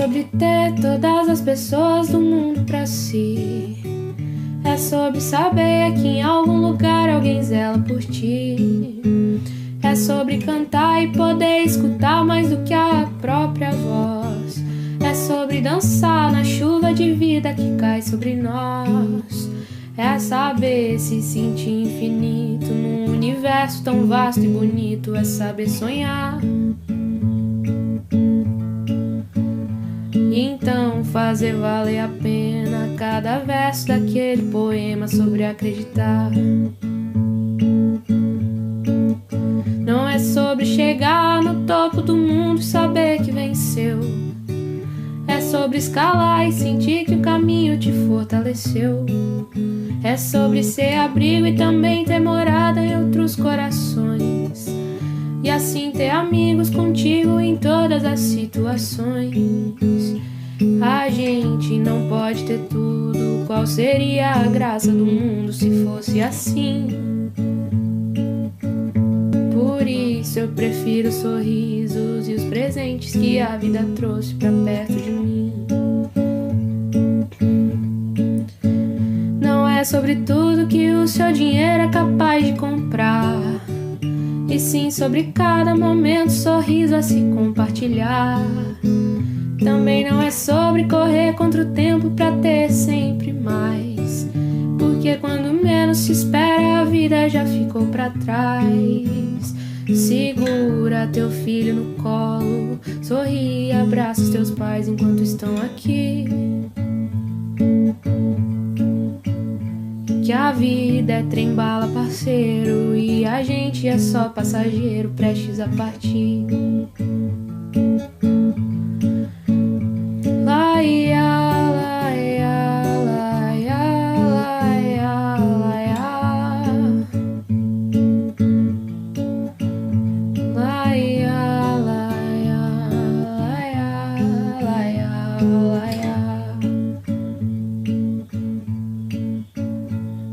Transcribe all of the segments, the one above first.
sobre ter todas as pessoas do mundo pra si. É sobre saber que em algum lugar alguém zela por ti. É sobre cantar e poder escutar mais do que a própria voz. É sobre dançar na chuva de vida que cai sobre nós. É saber se sentir infinito num universo tão vasto e bonito. É saber sonhar e então fazer valer a pena cada verso daquele poema sobre acreditar. Não é sobre chegar no topo do mundo e saber que venceu. É sobre escalar e sentir que o caminho te fortaleceu. É sobre ser abrigo e também ter morada em outros corações. E assim ter amigos contigo em todas as situações. A gente não pode ter tudo. Qual seria a graça do mundo se fosse assim? Por isso eu prefiro os sorrisos e os presentes que a vida trouxe pra perto de mim. Não é sobre tudo que o seu dinheiro é capaz de comprar, e sim sobre cada momento, sorriso a se compartilhar. Também não é sobre correr contra o tempo pra ter sempre mais, porque quando menos se espera a vida já ficou pra trás. Segura teu filho no colo, sorri e abraça os teus pais enquanto estão aqui. Que a vida é trem-bala, parceiro, e a gente é só passageiro prestes a partir.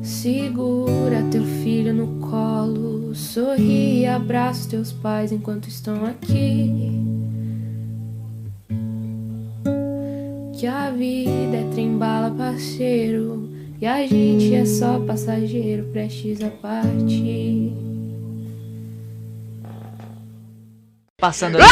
Segura teu filho no colo, sorri e abraça os teus pais enquanto estão aqui. Que a vida é trem-bala, parceiro, e a gente é só passageiro prestes a partir. Passando ali.